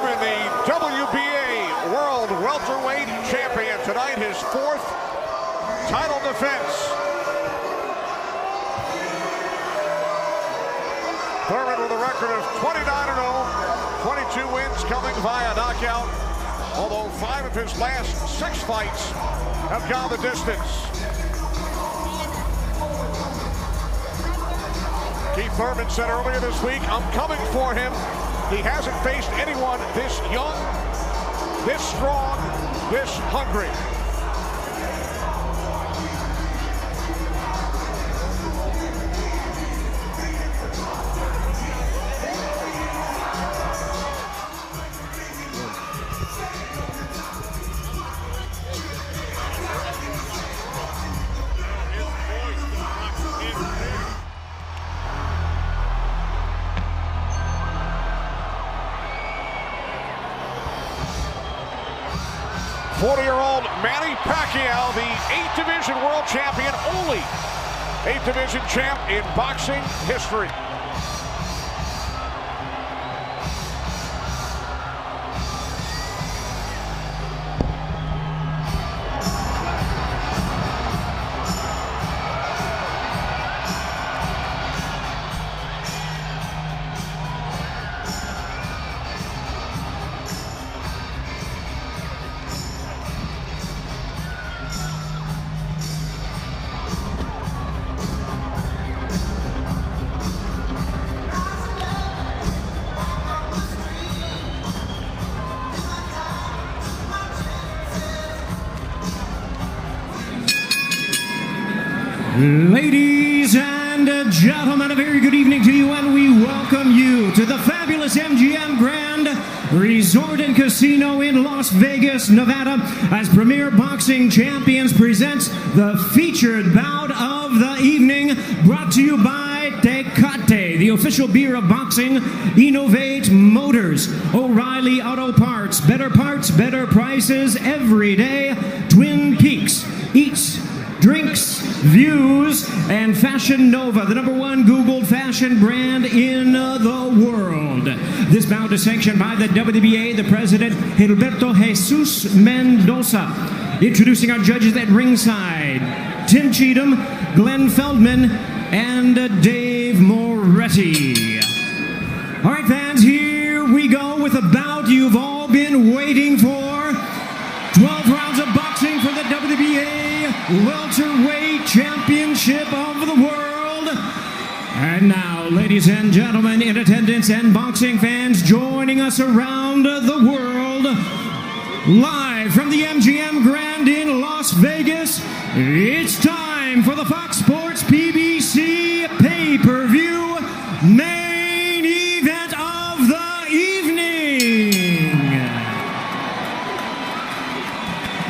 Thurman, the WBA World Welterweight Champion. Tonight, his fourth title defense. Thurman with a record of 29-0, 22 wins coming via knockout, although 5 of his last 6 fights have gone the distance. Keith Thurman said earlier this week, "I'm coming for him." He hasn't faced anyone this young, this strong, this hungry. '40-year-old Manny Pacquiao, the 8th Division World Champion, only 8th Division champ in boxing history. Ladies and gentlemen, a very good evening to you, and we welcome you to the fabulous MGM Grand Resort and Casino in Las Vegas, Nevada, as Premier Boxing Champions presents the featured bout of the evening, brought to you by Tecate, the official beer of boxing, Innovate Motors, O'Reilly Auto Parts, better prices every day, Twin Peaks, Eats, Drinks, Views, and Fashion Nova, the #1 Googled fashion brand in the world. This bout is sanctioned by the WBA, the president, Gilberto Jesus Mendoza. Introducing our judges at ringside, Tim Cheatham, Glenn Feldman, and Dave Moretti. All right, fans, here we go with a bout you've all been waiting for. 12 rounds of boxing for the WBA Welterweight Championship of the world. And now, ladies and gentlemen, in attendance and boxing fans joining us around the world, live from the MGM Grand in Las Vegas, it's time for the Fox Sports PBC pay-per-view main event of the evening.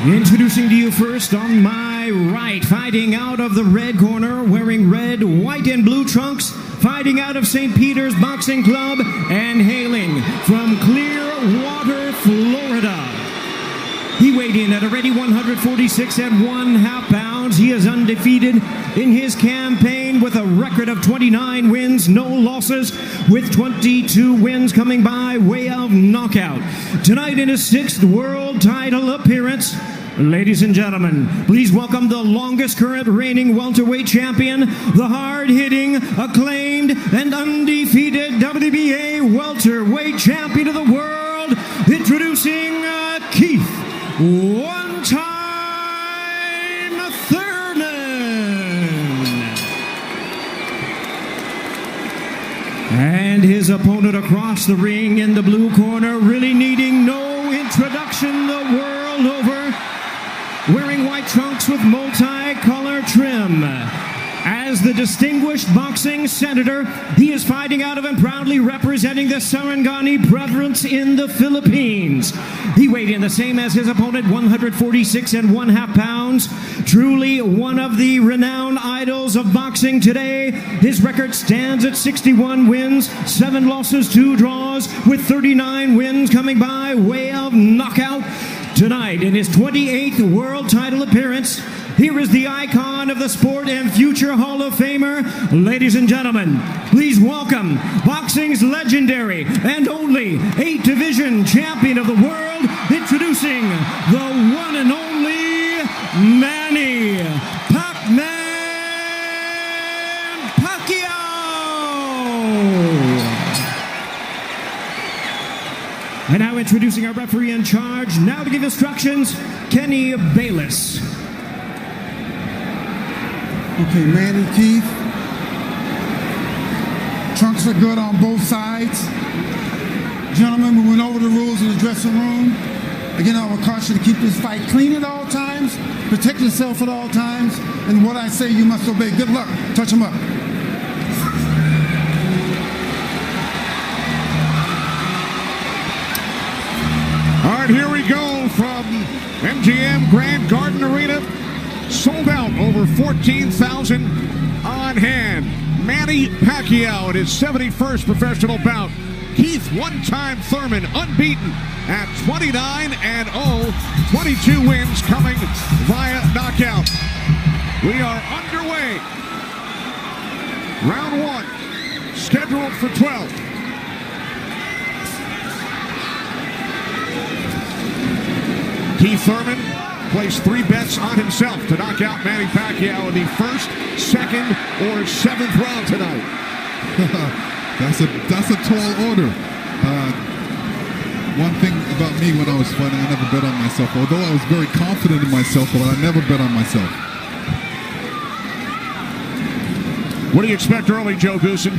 Introducing to you first on my right, fighting out of the red corner, wearing red, white, and blue trunks, fighting out of St. Peter's Boxing Club, and hailing from Clearwater, Florida. He weighed in at a ready 146 1/2 pounds. He is undefeated in his campaign with a record of 29 wins, no losses, with 22 wins coming by way of knockout. Tonight in his 6th world title appearance, ladies and gentlemen, please welcome the longest current reigning welterweight champion, the hard-hitting, acclaimed, and undefeated WBA welterweight champion of the world, introducing Keith one-time Thurman. And his opponent across the ring in the blue corner, really needing no introduction the world over, wearing white trunks with multi-color trim. As the distinguished boxing senator, he is fighting out of and proudly representing the Sarangani province in the Philippines. He weighed in the same as his opponent, 146 1/2 pounds. Truly one of the renowned idols of boxing today. His record stands at 61 wins, 7 losses, 2 draws, with 39 wins coming by way of knockout. Tonight, in his 28th world title appearance, here is the icon of the sport and future Hall of Famer. Ladies and gentlemen, please welcome boxing's legendary and only 8-division champion of the world, introducing the one and only Manny Pacquiao. And now introducing our referee in charge, now to give instructions, Kenny Bayless. Okay, Manny, Keith. Trunks are good on both sides. Gentlemen, we went over the rules in the dressing room. Again, I would caution you to keep this fight clean at all times, protect yourself at all times, and what I say you must obey. Good luck. Touch them up. All right, here we go from MGM Grand Garden Arena. Sold out, over 14,000 on hand. Manny Pacquiao in his 71st professional bout. Keith, one-time Thurman, unbeaten at 29-0. 22 wins coming via knockout. We are underway. Round 1, scheduled for 12. Keith Thurman placed 3 bets on himself to knock out Manny Pacquiao in the 1st, 2nd, or 7th round tonight. That's a tall order. One thing about me when I was fighting, I never bet on myself. Although I was very confident in myself, but I never bet on myself. What do you expect early, Joe Goosen?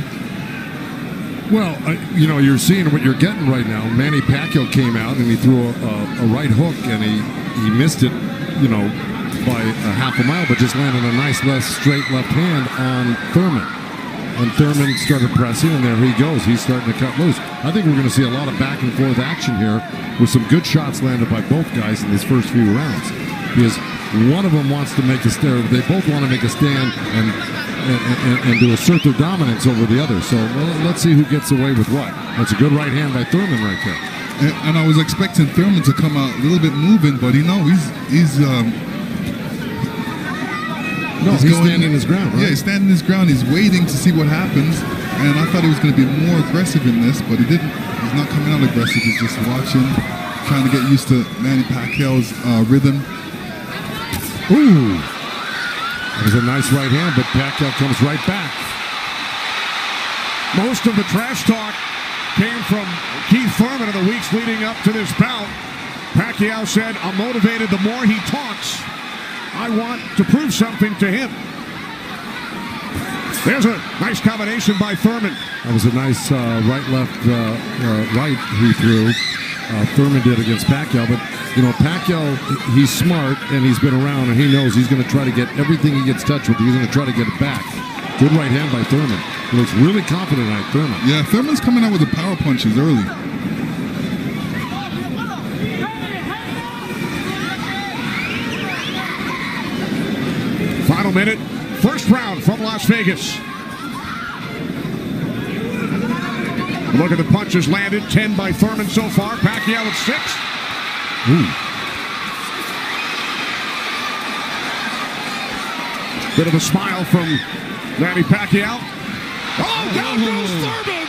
Well, you know, you're seeing what you're getting right now. Manny Pacquiao came out and he threw a right hook and he missed it, you know, by a half a mile, but just landed a nice straight left hand on Thurman. And Thurman started pressing, and there he goes. He's starting to cut loose. I think we're going to see a lot of back and forth action here with some good shots landed by both guys in these first few rounds. Because one of them wants to make a stand. They both want to make a stand and to assert their dominance over the other. So let's see who gets away with what. That's a good right hand by Thurman right there. And I was expecting Thurman to come out a little bit moving, but he's standing his ground, right? Yeah, he's standing his ground. He's waiting to see what happens. And I thought he was going to be more aggressive in this, but he didn't. He's not coming out aggressive. He's just watching, trying to get used to Manny Pacquiao's rhythm. Ooh. That was a nice right hand, but Pacquiao comes right back. Most of the trash talk came from Keith Thurman in the weeks leading up to this bout. Pacquiao said, "I'm motivated the more he talks. I want to prove something to him." There's a nice combination by Thurman. That was a nice right-left right he threw. Thurman did against Pacquiao, but you know, Pacquiao, he's smart and he's been around and he knows he's going to try to get everything he gets touched with. He's going to try to get it back. Good right hand by Thurman. He looks really confident on Thurman. Yeah, Thurman's coming out with the power punches early. Final minute, first round from Las Vegas. Look at the punches landed. 10 by Thurman so far. Pacquiao at 6. Ooh. Bit of a smile from Manny Pacquiao. Oh, down goes Thurman!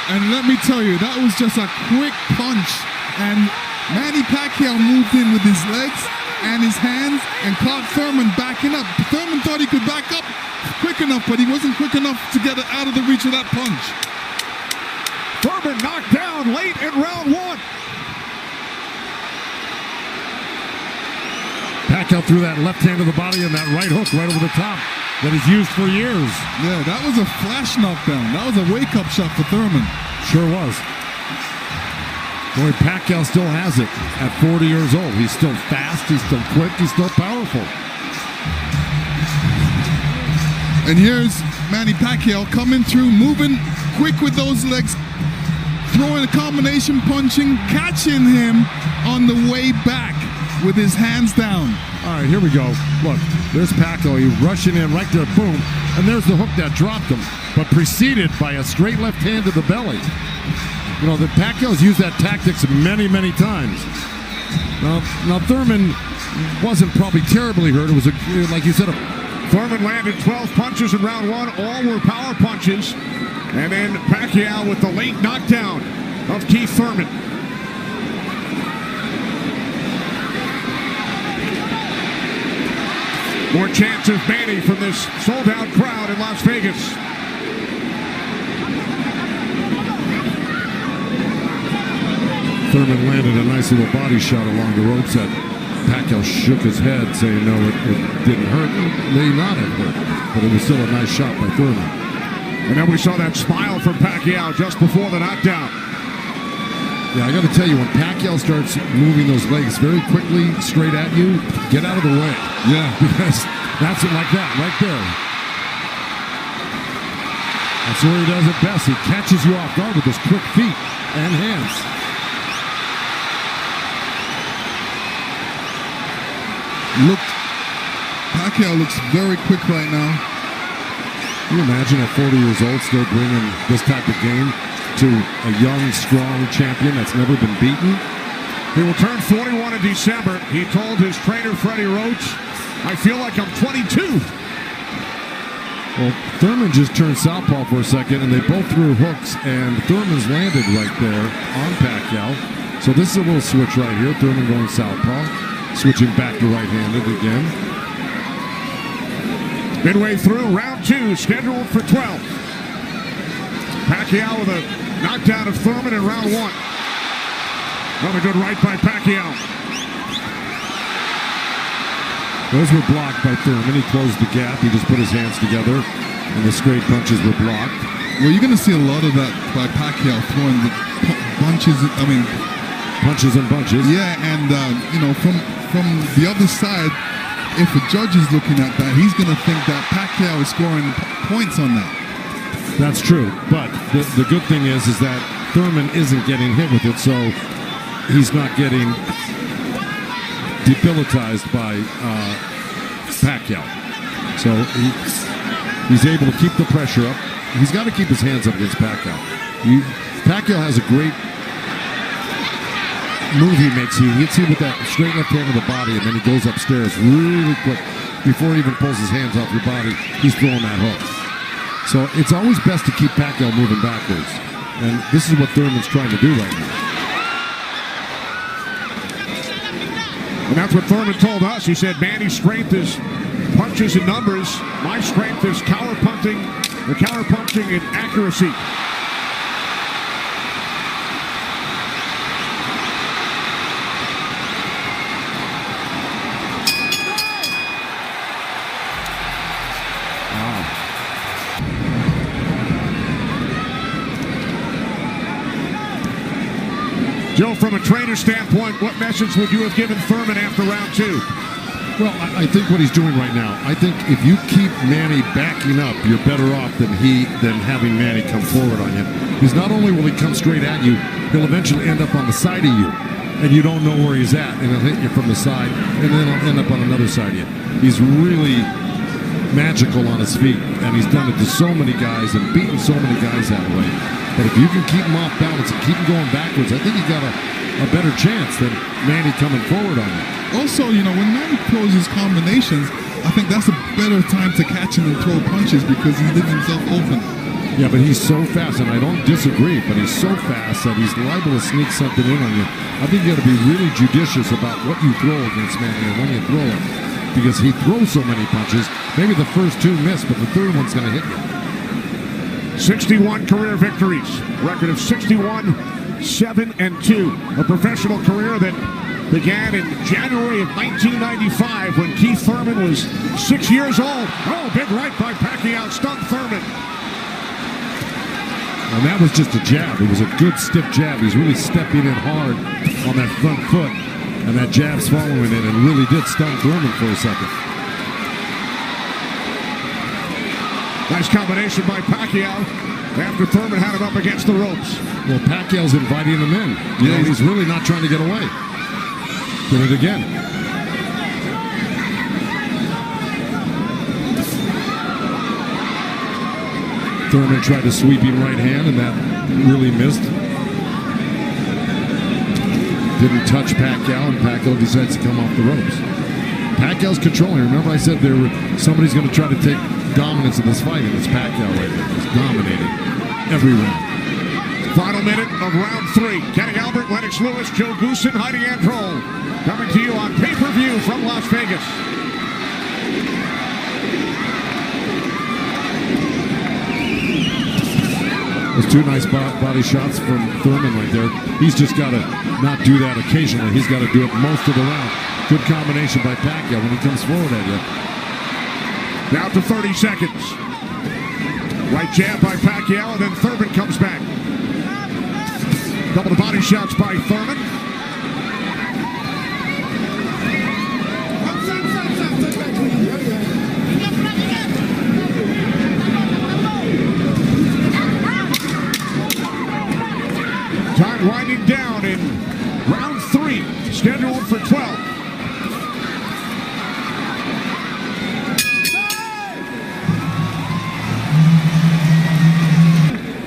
And let me tell you, that was just a quick punch. And Manny Pacquiao moved in with his legs and his hands and caught Thurman backing up. Thurman thought he could back up quick enough, but he wasn't quick enough to get it out of the reach of that punch. Thurman knocked down late in round 1. Pacquiao threw that left hand to the body and that right hook right over the top that he's used for years. Yeah, that was a flash knockdown. That was a wake-up shot for Thurman. Sure was. Boy, Pacquiao still has it at 40 years old. He's still fast, he's still quick, he's still powerful. And here's Manny Pacquiao coming through, moving quick with those legs, throwing a combination punching, catching him on the way back with his hands down. All right, here we go. Look, there's Pacquiao. He's rushing in right there, boom. And there's the hook that dropped him, but preceded by a straight left hand to the belly. You know, the Pacquiao's used that tactics many, many times. Now Thurman wasn't probably terribly hurt. It was, like you said, Thurman landed 12 punches in round one. All were power punches. And then Pacquiao with the late knockdown of Keith Thurman. More chance of Manny from this sold-out crowd in Las Vegas. Thurman landed a nice little body shot along the ropes that Pacquiao shook his head, saying no, it didn't hurt. It may not have hurt, but it was still a nice shot by Thurman. And then we saw that smile from Pacquiao just before the knockdown. Yeah, I got to tell you, when Pacquiao starts moving those legs very quickly straight at you, get out of the way. Yeah. Because that's it, like that, right there. That's where he does it best. He catches you off guard with his quick feet and hands. Pacquiao looks very quick right now. Can you imagine at 40 years old still bringing this type of game to a young, strong champion that's never been beaten? He will turn 41 in December. He told his trainer, Freddie Roach, "I feel like I'm 22. Well, Thurman just turned southpaw for a second, and they both threw hooks, and Thurman's landed right there on Pacquiao. So this is a little switch right here. Thurman going southpaw, switching back to right-handed again. Midway through round two, scheduled for 12. Pacquiao with a knockdown of Thurman in round one. Another good right by Pacquiao. Those were blocked by Thurman. He closed the gap. He just put his hands together, and the straight punches were blocked. Well, you're going to see a lot of that by Pacquiao throwing the punches. Punches and bunches. Yeah, and from the other side, if a judge is looking at that, he's going to think that Pacquiao is scoring points on that. That's true, but the good thing is that Thurman isn't getting hit with it, so he's not getting debilitized by Pacquiao. So he's able to keep the pressure up. He's got to keep his hands up against Pacquiao. Pacquiao has a great move he makes. He hits you with that straight left hand of the body, and then he goes upstairs really quick. Before he even pulls his hands off your body, he's throwing that hook. So it's always best to keep Pacquiao moving backwards. And this is what Thurman's trying to do right now. And that's what Thurman told us. He said, Manny's strength is punches and numbers. My strength is counter-punching and accuracy. Joe, from a trainer standpoint, what message would you have given Thurman after round two? Well, I think what he's doing right now, I think if you keep Manny backing up, you're better off than having Manny come forward on him. Because not only will he come straight at you, he'll eventually end up on the side of you, and you don't know where he's at, and he'll hit you from the side, and then he'll end up on another side of you. He's really magical on his feet, and he's done it to so many guys and beaten so many guys that way. But if you can keep him off balance and keep him going backwards, I think you got a better chance than Manny coming forward on you. Also, when Manny throws his combinations, I think that's a better time to catch him and throw punches because he leaves himself open. Yeah, but he's so fast, and I don't disagree, but he's so fast that he's liable to sneak something in on you. I think you got to be really judicious about what you throw against Manny and when you throw it, because he throws so many punches. Maybe the first two miss, but the third one's going to hit you. 61 career victories, record of 61, 7-2. A professional career that began in January of 1995 when Keith Thurman was 6 years old. Oh, big right by Pacquiao, stunned Thurman. And that was just a jab. It was a good stiff jab. He's really stepping in hard on that front foot, and that jab's following it and really did stun Thurman for a second. Nice combination by Pacquiao after Thurman had him up against the ropes. Well, Pacquiao's inviting him in. He's really not trying to get away. Did it again. Thurman tried a sweeping right hand, and that really missed. didn't touch Pacquiao, and Pacquiao decides to come off the ropes. Pacquiao's controlling. Remember I said somebody's going to try to take dominance in this fight, and it's Pacquiao right there. He's dominating every round. Final minute of round 3. Kenny Albert, Lennox Lewis, Joe Goosen, Heidi Androl. Coming to you on pay-per-view from Las Vegas. Those 2 nice body shots from Thurman right there. He's just got to not do that occasionally. He's got to do it most of the round. Good combination by Pacquiao when he comes forward at you. Down to 30 seconds. Right jab by Pacquiao, and then Thurman comes back. Couple of body shots by Thurman. Time winding down in round 3, scheduled for 12.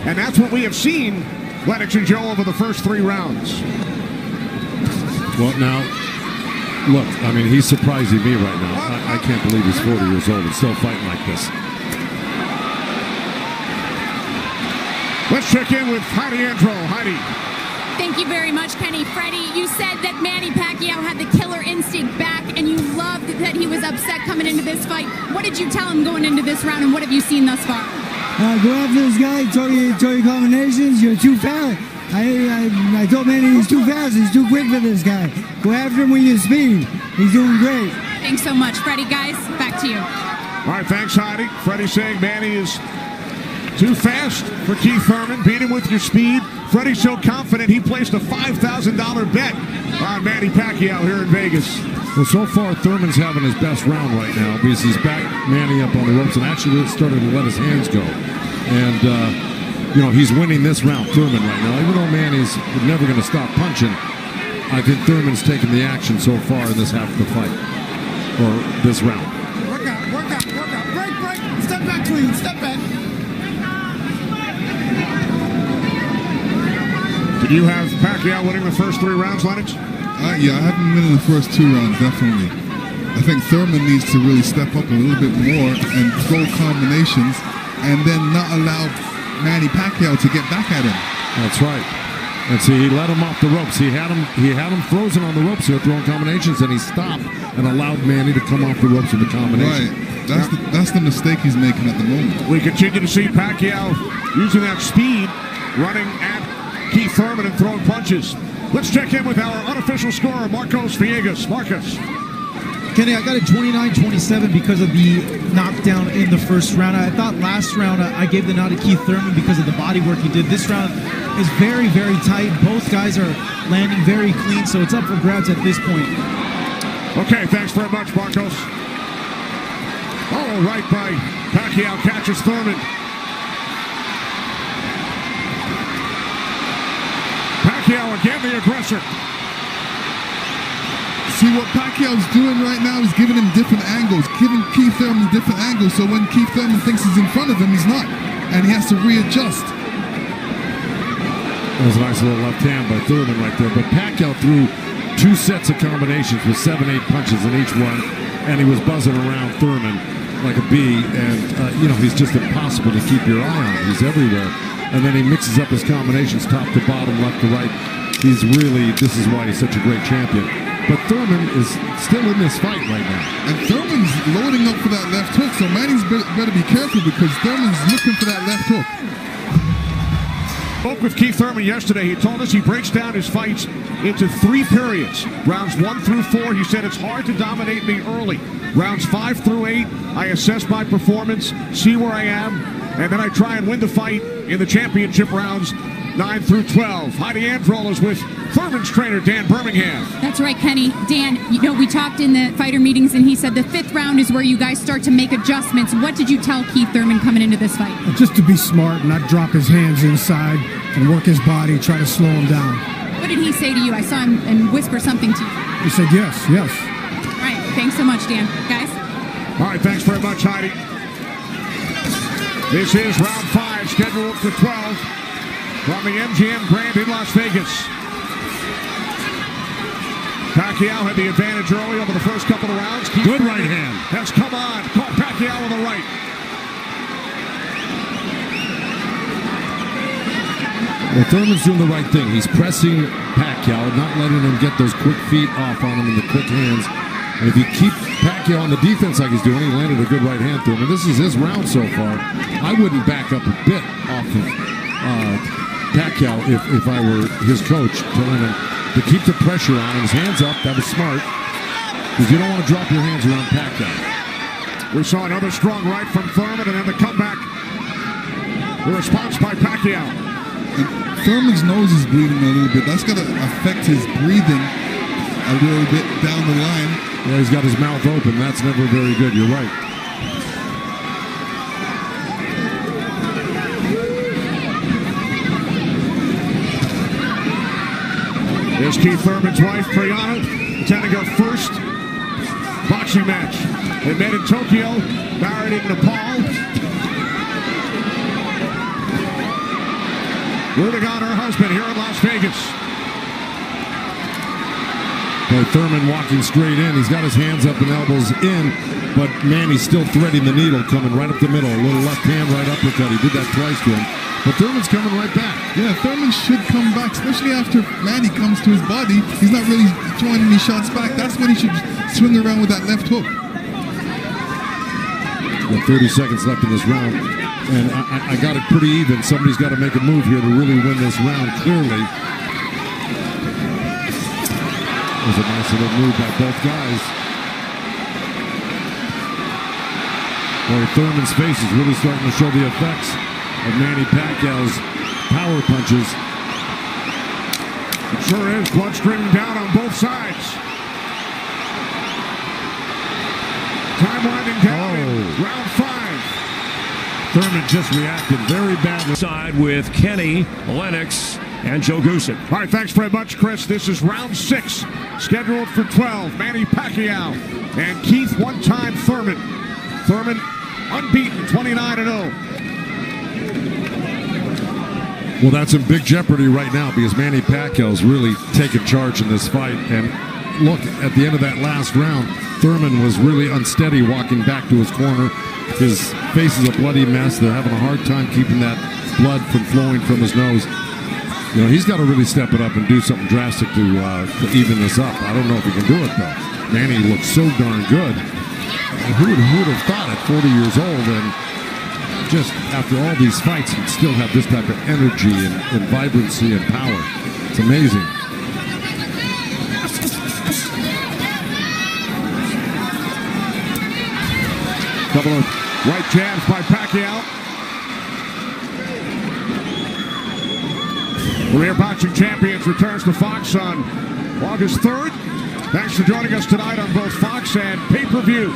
And that's what we have seen, Lennox and Joe, over the first 3 rounds. Well, now, look, I mean, he's surprising me right now. I can't believe he's 40 years old and still fighting like this. Let's check in with Heidi Androl. Heidi. Thank you very much, Kenny. Freddie, you said that Manny Pacquiao had the killer instinct back, and you loved that he was upset coming into this fight. What did you tell him going into this round, and what have you seen thus far? Go after this guy, throw your combinations, you're too fast. I told Manny he's too fast, he's too quick for this guy. Go after him with your speed. He's doing great. Thanks so much, Freddie. Guys, back to you. All right, thanks, Heidi. Freddie saying Manny is too fast for Keith Thurman. Beat him with your speed. Freddie's so confident he placed a $5,000 bet on Manny Pacquiao here in Vegas. Well, so far, Thurman's having his best round right now because he's back Manny up on the ropes and actually started to let his hands go. And, you know, he's winning this round, Thurman, right now. Even though Manny's never going to stop punching, I think Thurman's taking the action so far in this half of the fight, or this round. Work out. Break. Step back, clean. Step back. Did you have Pacquiao winning the first 3 rounds, Lennox? Yeah, I have him winning the first 2 rounds, definitely. I think Thurman needs to really step up a little bit more and throw combinations and then not allow Manny Pacquiao to get back at him. That's right. And see, he let him off the ropes. He had him frozen on the ropes here, throwing combinations, and he stopped and allowed Manny to come off the ropes with the combination. Right. That's the mistake he's making at the moment. We continue to see Pacquiao using that speed, running at Keith Thurman and throwing punches. Let's check in with our unofficial scorer, Marcos Villegas. Marcos. Kenny, I got it 29-27 because of the knockdown in the first round. I thought last round I gave the nod to Keith Thurman because of the body work he did. This round is very, very tight. Both guys are landing very clean, so it's up for grabs at this point. Okay, thanks very much, Marcos. Oh, right by Pacquiao, catches Thurman. Pacquiao again, the aggressor. See, what Pacquiao's doing right now is giving him different angles, giving Keith Thurman different angles, so when Keith Thurman thinks he's in front of him, he's not, and he has to readjust. That was a nice little left hand by Thurman right there, but Pacquiao threw 2 sets of combinations with 7-8 punches in each one, and he was buzzing around Thurman like a bee, and, you know, he's just impossible to keep your eye on. He's everywhere. And then he mixes up his combinations top to bottom, left to right. He's really, this is why he's such a great champion. But Thurman is still in this fight right now. And Thurman's loading up for that left hook, so Manny's better be careful because Thurman's looking for that left hook. Spoke with Keith Thurman yesterday. He told us he breaks down his fights into 3 periods. Rounds 1 through 4, he said it's hard to dominate me early. Rounds 5 through 8, I assess my performance, see where I am, and then I try and win the fight in the championship rounds 9 through 12. Heidi Androl is with Thurman's trainer, Dan Birmingham. That's right, Kenny. Dan, you know, we talked in the fighter meetings, and he said the 5th round is where you guys start to make adjustments. What did you tell Keith Thurman coming into this fight? Just to be smart and not drop his hands inside and work his body, try to slow him down. What did he say to you? I saw him and whisper something to you. He said yes. All right, thanks so much, Dan. Guys? All right, thanks very much, Heidi. This is round 5, scheduled for 12 from the MGM Grand in Las Vegas. Pacquiao had the advantage early over the first couple of rounds. Good right hand. Has come on. Caught Pacquiao with the right. Well, Thurman's doing the right thing. He's pressing Pacquiao, not letting him get those quick feet off on him and the quick hands. And if you keep Pacquiao on the defense like he's doing, he landed a good right hand to him. And this is his round so far. I wouldn't back up a bit off of Pacquiao if I were his coach, telling him to keep the pressure on him. His hands up. That was smart. Because you don't want to drop your hands around Pacquiao. We saw another strong right from Thurman, and then the comeback. The response by Pacquiao. And Thurman's nose is bleeding a little bit. That's going to affect his breathing a little bit down the line. Yeah, he's got his mouth open. That's never very good. You're right. Here's Keith Thurman's wife, Priyana, attending her first boxing match. They met in Tokyo, married in Nepal. Rooting on her husband here in Las Vegas. Boy, Thurman walking straight in. He's got his hands up and elbows in, but Manny's still threading the needle, coming right up the middle. A little left hand, right uppercut. He did that twice to him. But Thurman's coming right back. Yeah, Thurman should come back, especially after Manny comes to his body. He's not really throwing any shots back. That's when he should swing around with that left hook. Got 30 seconds left in this round. And I got it pretty even. Somebody's got to make a move here to really win this round, clearly. It was a nice little move by both guys. Boy, Thurman's face is really starting to show the effects of Manny Pacquiao's power punches. It sure is. Blood streaming down on both sides. Time winding down in round 5. Thurman just reacted very badly. Side with Kenny, Lennox, and Joe Goosen. All right, thanks very much, Chris. This is round 6, scheduled for 12. Manny Pacquiao and Keith one-time Thurman. Thurman unbeaten, 29-0. Well, that's in big jeopardy right now because Manny Pacquiao's really taken charge in this fight. And look, at the end of that last round, Thurman was really unsteady walking back to his corner. His face is a bloody mess. They're having a hard time keeping that blood from flowing from his nose. You know, he's got to really step it up and do something drastic to even this up. I don't know if he can do it, though. Manny looks so darn good. And who would have thought at 40 years old and just after all these fights he'd still have this type of energy and vibrancy and power. It's amazing. Couple of right jabs by Pacquiao. Career Boxing Champions returns to Fox on August 3rd. Thanks for joining us tonight on both Fox and pay-per-view.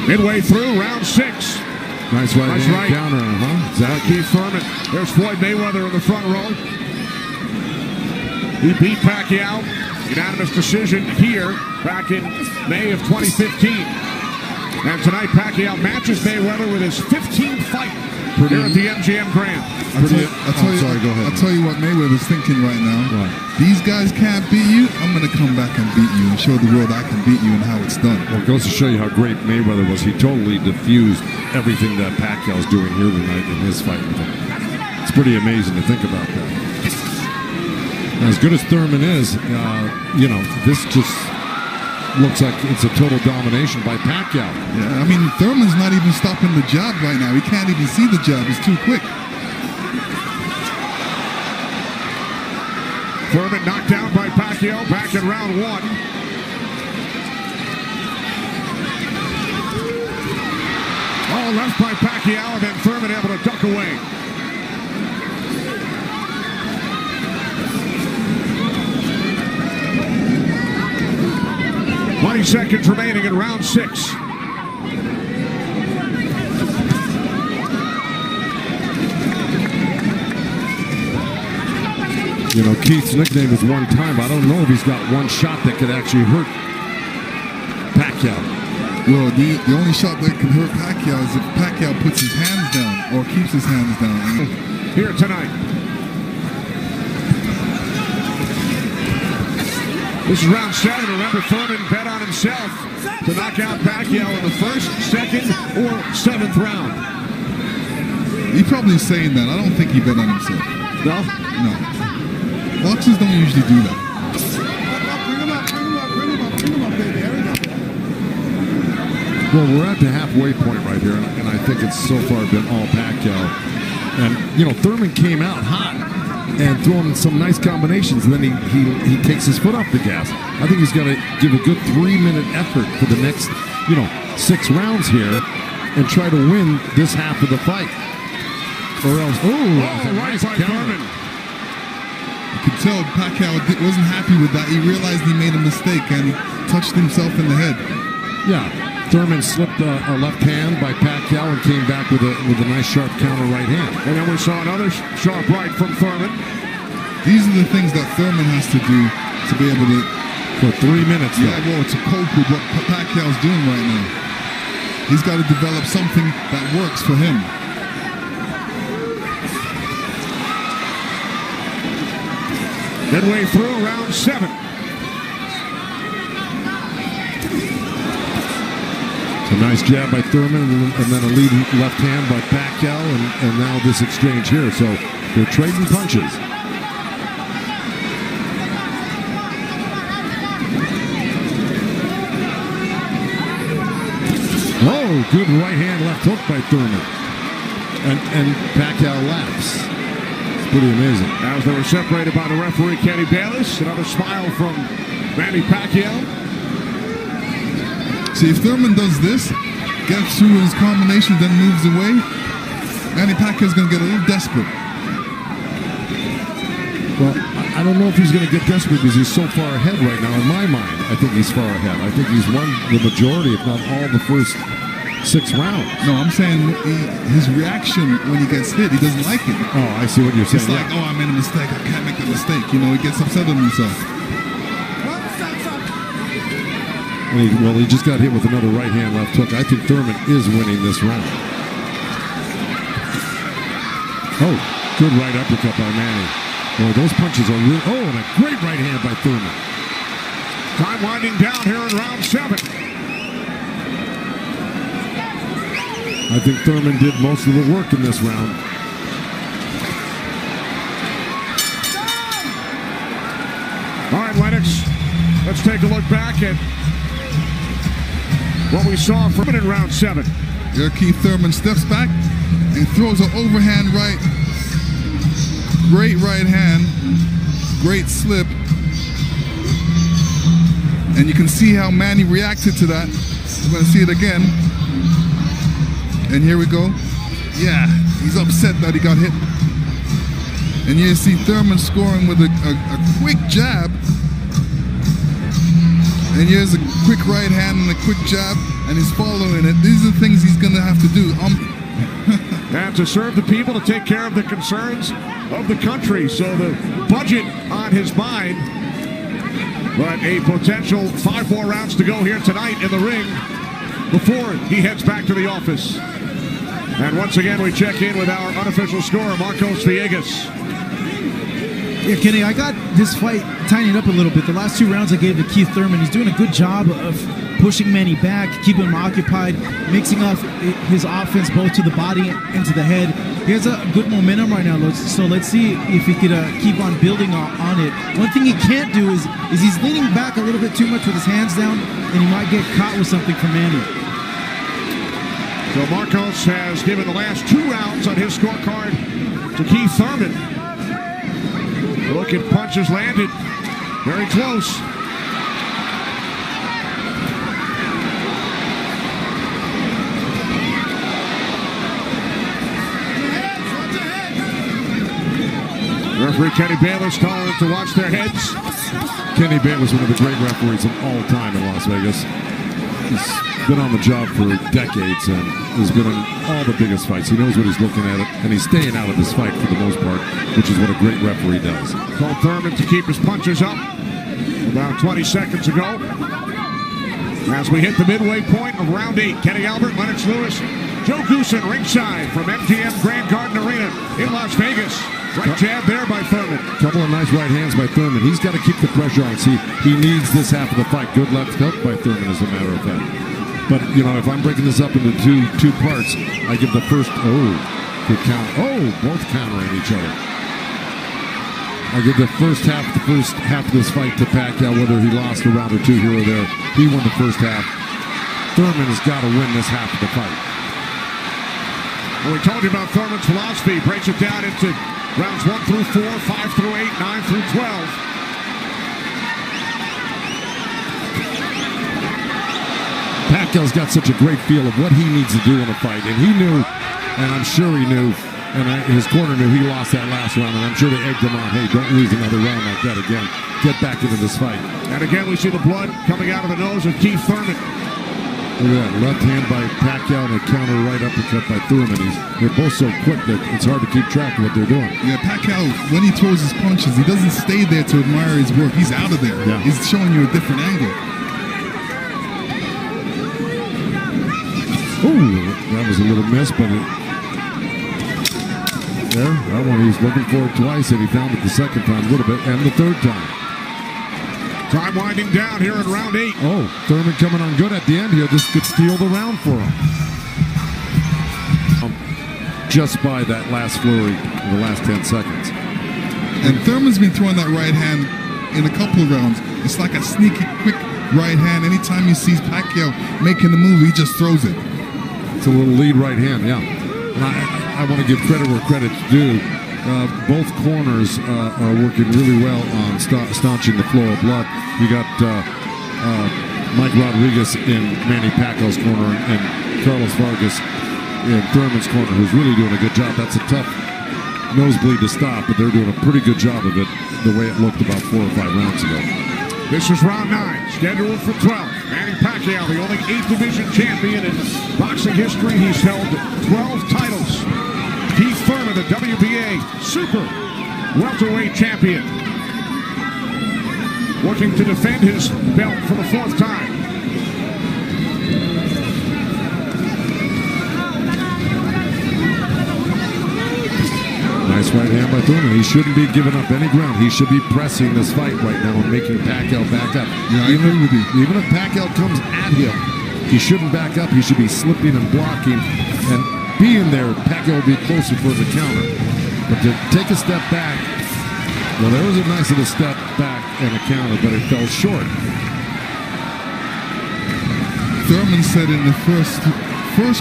Midway through round 6. Nice right counter, huh? Exactly. Keith Thurman. There's Floyd Mayweather in the front row. He beat Pacquiao. Unanimous decision here back in May of 2015. And tonight Pacquiao matches Mayweather with his 15th fight here at the MGM Grand. I'll tell you what Mayweather's thinking right now. What? These guys can't beat you. I'm going to come back and beat you and show the world I can beat you and how it's done. Well, it goes to show you how great Mayweather was. He totally diffused everything that Pacquiao's doing here tonight in his fight with him. It's pretty amazing to think about that. Now, as good as Thurman is, you know, this just looks like it's a total domination by Pacquiao. Yeah, I mean, Thurman's not even stopping the jab right now. He can't even see the jab. It's too quick. Thurman knocked down by Pacquiao back in round 1. All left by Pacquiao, and then Thurman able to duck away. "20 seconds remaining in round 6. You know, Keith's nickname is one time, but I don't know if he's got one shot that could actually hurt Pacquiao. Well, the only shot that can hurt Pacquiao is if Pacquiao puts his hands down or keeps his hands down. Here tonight. This is round 7. Remember, Thurman bet on himself to knock out Pacquiao in the first, second, or 7th round. He's probably saying that. I don't think he bet on himself. No? No. Boxers don't usually do that. Bring him up, baby. There we go. Well, we're at the halfway point right here, and I think it's so far been all Pacquiao. And, you know, Thurman came out hot and throwing some nice combinations, and then he takes his foot off the gas. I think he's got to give a good 3-minute effort for the next, 6 rounds here and try to win this half of the fight. Or else, right by Thurman. You could tell Pacquiao wasn't happy with that. He realized he made a mistake and touched himself in the head. Yeah, Thurman slipped a left hand by Pacquiao and came back with a nice sharp counter right hand. And then we saw another sharp right from Thurman. These are the things that Thurman has to do to be able to... For 3 minutes. Yeah, well, to cope with what Pacquiao's doing right now. He's got to develop something that works for him. Midway through round 7. A nice jab by Thurman, and then a lead left hand by Pacquiao, and now this exchange here. So they're trading punches. Oh, good right hand, left hook by Thurman. And Pacquiao laughs. It's pretty amazing. As they were separated by the referee, Kenny Bayless. Another smile from Manny Pacquiao. See, if Thurman does this, gets through his combination, then moves away, Manny Pacquiao's going to get a little desperate. Well, I don't know if he's going to get desperate because he's so far ahead right now. In my mind, I think he's far ahead. I think he's won the majority, if not all, the first 6 rounds. No, I'm saying his reaction when he gets hit, he doesn't like it. Oh, I see what you're saying. It's like, oh, I made a mistake. I can't make that mistake. He gets upset with himself. He just got hit with another right hand, left hook. I think Thurman is winning this round. Oh, good right uppercut by Manny. Boy, those punches are real. Oh, and a great right hand by Thurman. Time winding down here in round 7. I think Thurman did most of the work in this round. All right, Lennox, let's take a look back at what we saw from in round 7. Here, Keith Thurman steps back and throws an overhand right. Great right hand. Great slip. And you can see how Manny reacted to that. We're going to see it again. And here we go. Yeah, he's upset that he got hit. And you see Thurman scoring with a quick jab. And here's a quick right hand and a quick jab, and he's following it. These are the things he's going to have to do. And to serve the people, to take care of the concerns of the country. So the budget on his mind. But a potential 5 more rounds to go here tonight in the ring before he heads back to the office. And once again, we check in with our unofficial scorer, Marcos Villegas. Yeah, Kenny, I got this fight tightened up a little bit. The last 2 rounds I gave to Keith Thurman. He's doing a good job of pushing Manny back, keeping him occupied, mixing up his offense both to the body and to the head. He has a good momentum right now, so let's see if he could keep on building on it. One thing he can't do is he's leaning back a little bit too much with his hands down, and he might get caught with something from Manny. So Marcos has given the last 2 rounds on his scorecard to Keith Thurman. Look at punches landed. Very close. Referee Kenny Bayless telling them to watch their heads. Kenny Bayless, one of the great referees of all time in Las Vegas. He's been on the job for decades and has been in all the biggest fights. He knows what he's looking at, and he's staying out of this fight for the most part, which is what a great referee does. Told Thurman to keep his punches up about 20 seconds ago. As we hit the midway point of round 8, Kenny Albert, Lennox Lewis, Joe Goosen ringside from MGM Grand Garden Arena in Las Vegas. Right jab there by Thurman. Couple of nice right hands by Thurman. He's got to keep the pressure on. See, he needs this half of the fight. Good left hook by Thurman, as a matter of fact. But, you know, if I'm breaking this up into two parts, I give the first, good count. Both countering each other. I give the first half of this fight to Pacquiao, whether he lost a round or two here or there. He won the first half. Thurman has got to win this half of the fight. Well, we told you about Thurman's philosophy. Breaks it down into rounds 1 through 4, 5 through 8, 9 through 12. Pacquiao's got such a great feel of what he needs to do in a fight, and he knew, and I'm sure he knew, and his corner knew he lost that last round, and I'm sure they egged him on, hey, don't lose another round like that again. Get back into this fight. And again, we see the blood coming out of the nose of Keith Thurman. Look at that, left hand by Pacquiao and a counter right uppercut by Thurman. They're both so quick that it's hard to keep track of what they're doing. Yeah, Pacquiao, when he throws his punches, he doesn't stay there to admire his work. He's out of there. Yeah. He's showing you a different angle. Ooh, that was a little miss, but that one he was looking for it twice, and he found it the second time a little bit, and the third time. Time winding down here in round 8. Thurman coming on good at the end here. This could steal the round for him. Just by that last flurry in the last 10 seconds. And Thurman's been throwing that right hand in a couple of rounds. It's like a sneaky, quick right hand. Anytime he sees Pacquiao making the move, he just throws it. It's a little lead right hand, yeah. And I want to give credit where credit's due. Both corners are working really well on staunching the flow of blood. You got Mike Rodriguez in Manny Pacquiao's corner and Carlos Vargas in Thurman's corner, who's really doing a good job. That's a tough nosebleed to stop, but they're doing a pretty good job of it the way it looked about 4 or 5 rounds ago. This is round 9, scheduled for 12. Manny Pacquiao, the only 8th division champion in boxing history. He's held 12 titles. Keith Thurman, the WBA Super Welterweight champion, working to defend his belt for the 4th time. Nice right hand by Thurman. He shouldn't be giving up any ground. He should be pressing this fight right now and making Pacquiao back up. Yeah, I agree with you. Even if Pacquiao comes at him, he shouldn't back up. He should be slipping and blocking and being there. Pacquiao will be closer for the counter. But to take a step back, well, there was a nice little step back and a counter, but it fell short. Thurman said in the first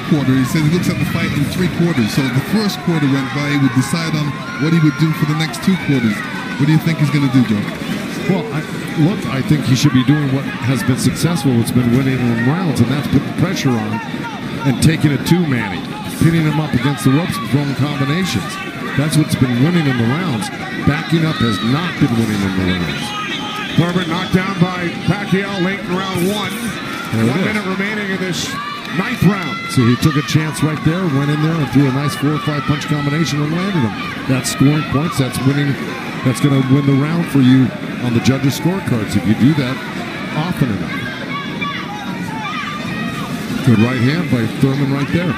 quarter, he said he looks at the fight in 3 quarters. So the first quarter went by, he would decide on what he would do for the next 2 quarters. What do you think he's going to do, Joe? Well, I think he should be doing what has been successful. It's been winning in rounds, and that's putting pressure on and taking it to Manny, pinning him up against the ropes and throwing combinations. That's what's been winning in the rounds. Backing up has not been winning in the rounds. Thurman knocked down by Pacquiao late in round 1. 1 minute remaining in this 9th round. See, he took a chance right there, went in there and threw a nice 4 or 5 punch combination and landed him. That's scoring points. That's winning. That's going to win the round for you on the judges' scorecards if you do that often enough. Good right hand by Thurman right there.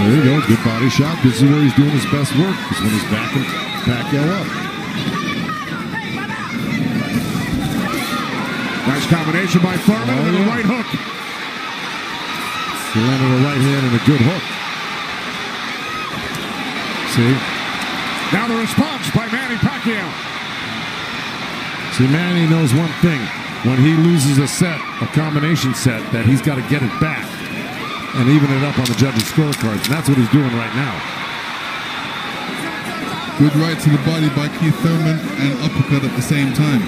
There you go. Good body shot. This is where he's doing his best work, is when he's backing Pacquiao up. Nice combination by Thurman and a right hook. He landed a right hand and a good hook. See? Now the response by Manny Pacquiao. See, Manny knows one thing. When he loses a set, a combination set, that he's got to get it back and even it up on the judges' scorecards. And that's what he's doing right now. Good right to the body by Keith Thurman and uppercut at the same time.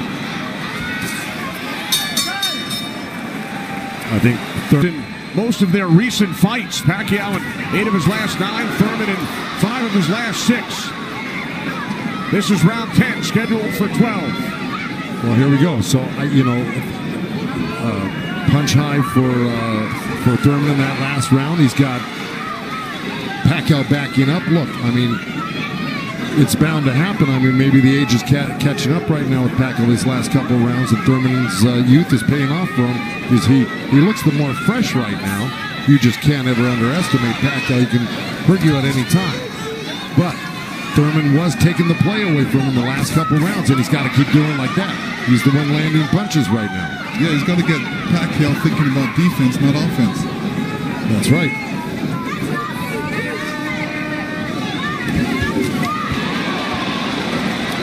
I think in most of their recent fights, Pacquiao in 8 of his last 9, Thurman in 5 of his last 6. This is round 10, scheduled for 12. Well, here we go. So, punch high for Thurman in that last round. He's got Pacquiao backing up. Look, I mean, it's bound to happen. I mean, maybe the age is catching up right now with Pacquiao these last couple of rounds, and Thurman's youth is paying off for him because he looks the more fresh right now. You just can't ever underestimate Pacquiao. He can hurt you at any time. But Thurman was taking the play away from him the last couple of rounds, and he's got to keep doing like that. He's the one landing punches right now. Yeah, he's got to get Pacquiao thinking about defense, not offense. That's right.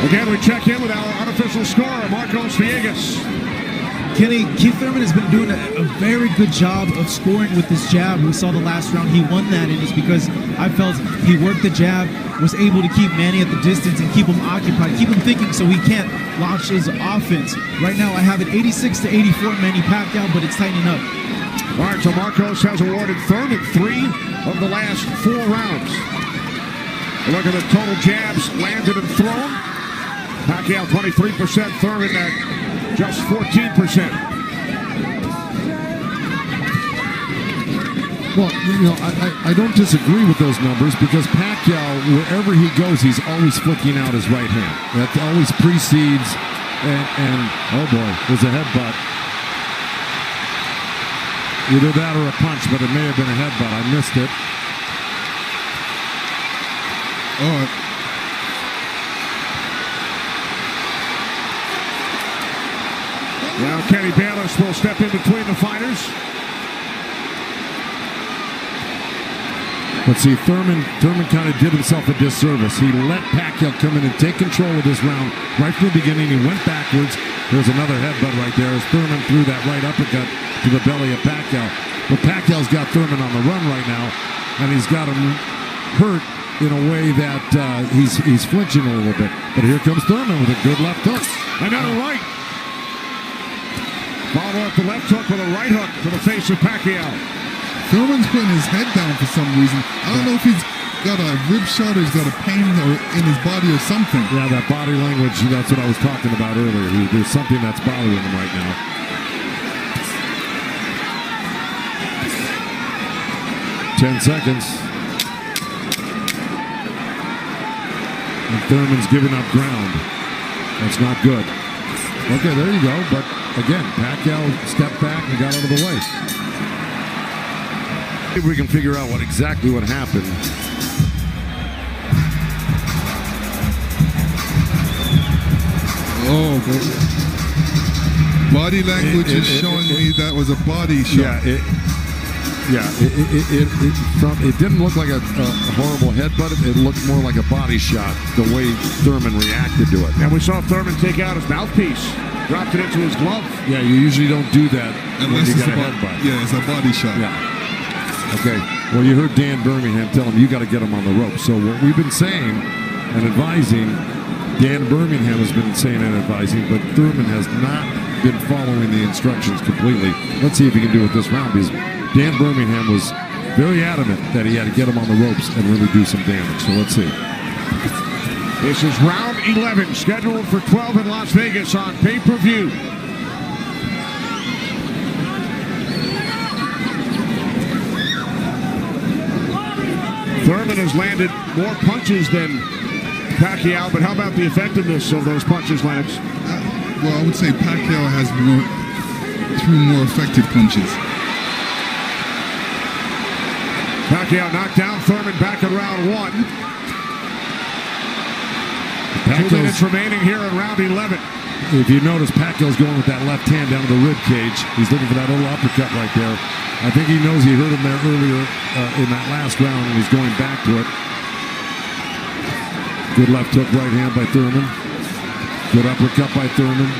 Again, we check in with our unofficial scorer, Marcos Villegas. Kenny, Keith Thurman has been doing a very good job of scoring with his jab. We saw the last round he won that, and it's because I felt he worked the jab, was able to keep Manny at the distance and keep him occupied, keep him thinking so he can't launch his offense. Right now I have it 86-84 Manny Pacquiao, but it's tightening up. All right, so Marcos has awarded Thurman 3 of the last 4 rounds. Look at the total jabs landed and thrown. Pacquiao 23%, Thurman at just 14%. Well, I don't disagree with those numbers because Pacquiao, wherever he goes, he's always flicking out his right hand. That always precedes, and oh boy, there's a headbutt. Either that or a punch, but it may have been a headbutt. I missed it. Oh. Now Kenny Bayless will step in between the fighters. But see, Thurman kind of did himself a disservice. He let Pacquiao come in and take control of this round right from the beginning. He went backwards. There's another headbutt right there as Thurman threw that right uppercut to the belly of Pacquiao. But Pacquiao's got Thurman on the run right now, and he's got him hurt in a way that he's flinching a little bit. But here comes Thurman with a good left hook. Another right. Follow up the left hook with a right hook to the face of Pacquiao. Thurman's putting his head down for some reason. I don't know if he's got a rib shot or he's got a pain or in his body or something. Yeah, that body language, that's what I was talking about earlier. There's something that's bothering him right now. Ten seconds. And Thurman's giving up ground. That's not good. Okay, there you go. But again, Pacquiao stepped back and got out of the way. If we can figure out exactly what happened. Oh, body language is showing me that was a body shot. It didn't look like a horrible headbutt. It looked more like a body shot, the way Thurman reacted to it. And we saw Thurman take out his mouthpiece, dropped it into his glove. Yeah, you usually don't do that unless you it's got a headbutt. Yeah, it's a body shot. Yeah. Okay. Well, you heard Dan Birmingham tell him you got to get him on the rope. So what we've been saying and advising, Dan Birmingham has been saying and advising, but Thurman has not been following the instructions completely. Let's see if he can do it this round because Dan Birmingham was very adamant that he had to get him on the ropes and really do some damage. So let's see. This is round 11, scheduled for 12 in Las Vegas on pay-per-view. Thurman has landed more punches than Pacquiao, but how about the effectiveness of those punches, Lennox? Well, I would say Pacquiao has threw more effective punches. Pacquiao knocked down Thurman back in round 1. 2 minutes remaining here in round 11. If you notice, Pacquiao's going with that left hand down to the rib cage. He's looking for that little uppercut right there. I think he knows he hurt him there earlier in that last round, and he's going back to it. Good left hook right hand by Thurman. Good uppercut by Thurman.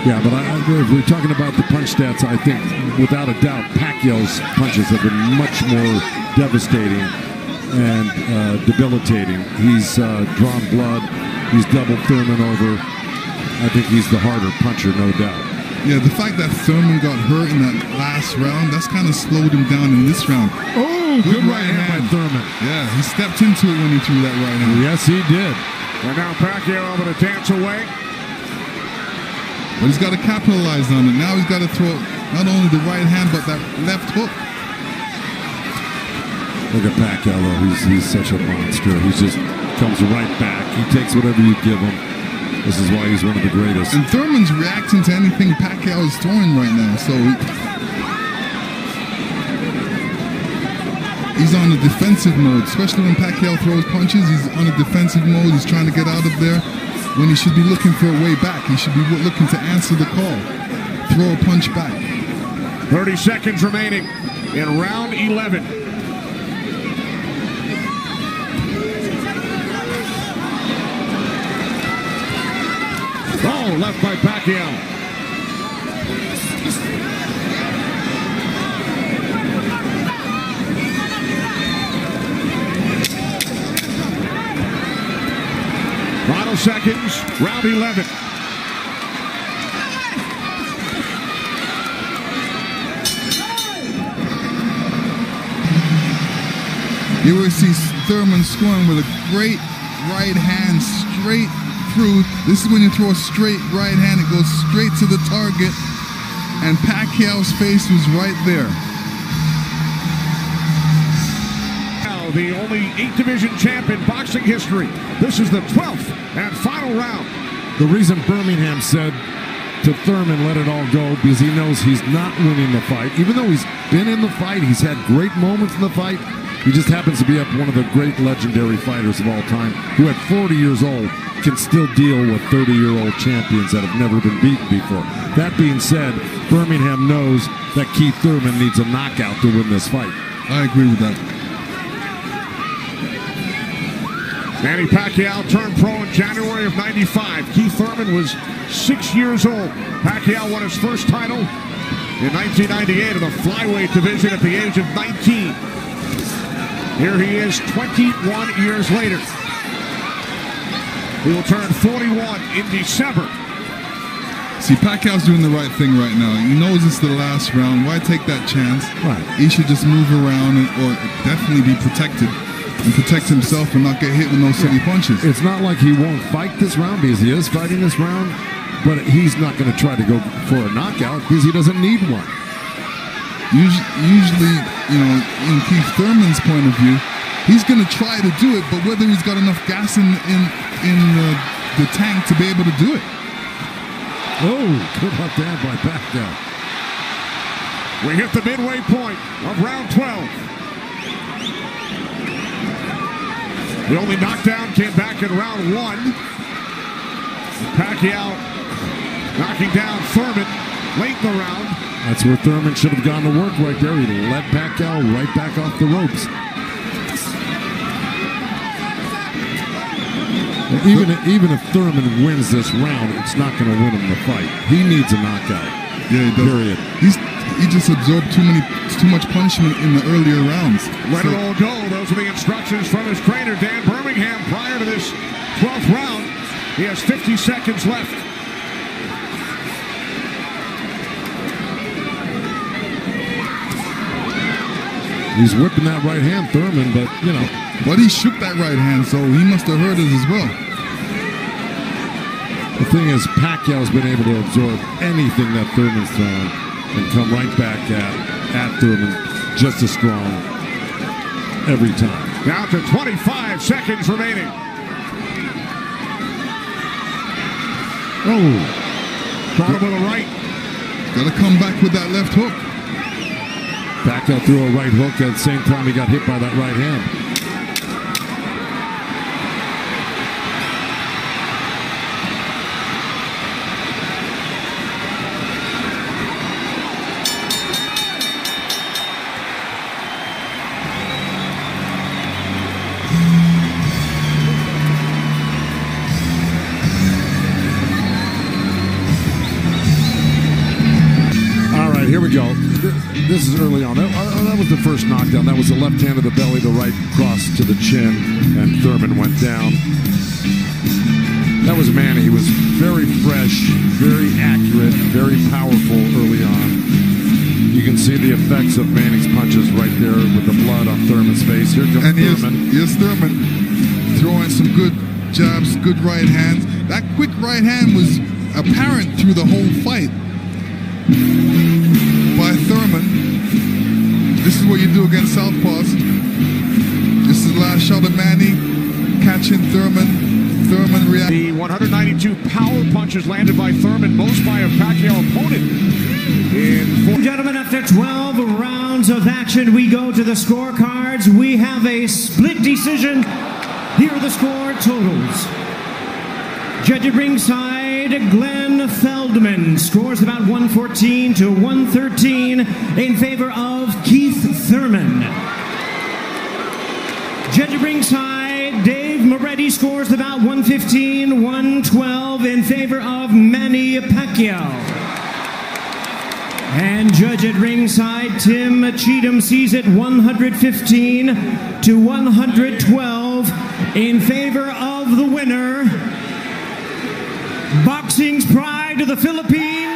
Yeah, but if we're talking about the punch stats, I think without a doubt Pacquiao's punches have been much more devastating and debilitating. He's drawn blood. He's doubled Thurman over. I think he's the harder puncher, no doubt. Yeah, the fact that Thurman got hurt in that last round, that's kind of slowed him down in this round. Oh! Oh, good right hand by Thurman. Yeah, he stepped into it when he threw that right hand. Yes, he did. And now Pacquiao able to dance away. But he's got to capitalize on it. Now he's got to throw not only the right hand, but that left hook. Look at Pacquiao, though. He's such a monster. He just comes right back. He takes whatever you give him. This is why he's one of the greatest. And Thurman's reacting to anything Pacquiao is throwing right now. So he's on a defensive mode, especially when Pacquiao throws punches. He's on a defensive mode. He's trying to get out of there when he should be looking for a way back. He should be looking to answer the call. Throw a punch back. 30 seconds remaining in round 11. Oh, left by Pacquiao. Final seconds, round 11. You will see Thurman scoring with a great right hand straight through. This is when you throw a straight right hand, it goes straight to the target, and Pacquiao's face was right there. Now the only 8th division champ in boxing history. This is the 12th and final round. The reason Birmingham said to Thurman, let it all go, because he knows he's not winning the fight. Even though he's been in the fight, he's had great moments in the fight. He just happens to be up one of the great legendary fighters of all time, who at 40 years old can still deal with 30-year-old champions that have never been beaten before. That being said, Birmingham knows that Keith Thurman needs a knockout to win this fight. I agree with that. Manny Pacquiao turned pro in January of '95. Keith Thurman was 6 years old. Pacquiao won his first title in 1998 in the flyweight division at the age of 19. Here he is 21 years later. He will turn 41 in December. See, Pacquiao's doing the right thing right now. He knows it's the last round. Why take that chance? Right. He should just move around or definitely be protected and protect himself and not get hit with no silly punches. It's not like he won't fight this round, because he is fighting this round, but he's not going to try to go for a knockout because he doesn't need one. Usually, you know, in Keith Thurman's point of view, he's going to try to do it, but whether he's got enough gas in the tank to be able to do it. Oh, good left hand by Pacquiao. We hit the midway point of round 12. The only knockdown came back in round 1. Pacquiao knocking down Thurman late in the round. That's where Thurman should have gone to work right there. He let Pacquiao right back off the ropes. Even if Thurman wins this round, it's not going to win him the fight. He needs a knockout. Yeah, he does. Period. He just absorbed too much punishment in the earlier rounds. Let it all go. Those are the instructions from his trainer, Dan Birmingham, prior to this 12th round. He has 50 seconds left. He's whipping that right hand, Thurman, but, you know. But he shook that right hand, so he must have heard it as well. The thing is, Pacquiao's been able to absorb anything that Thurman's thrown and come right back at Thurman just as strong every time. Down to 25 seconds remaining. Oh. Caught him with a right. Got to come back with that left hook. Pacquiao threw a right hook at the same time he got hit by that right hand. Here we go. This is early on. That was the first knockdown. That was the left hand to the belly, the right cross to the chin, and Thurman went down. That was Manny. He was very fresh, very accurate, very powerful early on. You can see the effects of Manny's punches right there with the blood on Thurman's face. Here comes Thurman. Here's Thurman throwing some good jabs, good right hands. That quick right hand was apparent through the whole fight by Thurman. This is what you do against southpaws. This is the last shot of Manny catching Thurman. Thurman reacting. The 192 power punches landed by Thurman, most by a Pacquiao opponent. Gentlemen, after 12 rounds of action, we go to the scorecards. We have a split decision. Here are the score totals. Judge at ringside, Glenn Feldman scores about 114 to 113 in favor of Keith Thurman. Judge at ringside, Dave Moretti scores about 115, 112 in favor of Manny Pacquiao. And judge at ringside, Tim Cheatham sees it 115 to 112 in favor of the winner, boxing's pride of the Philippines,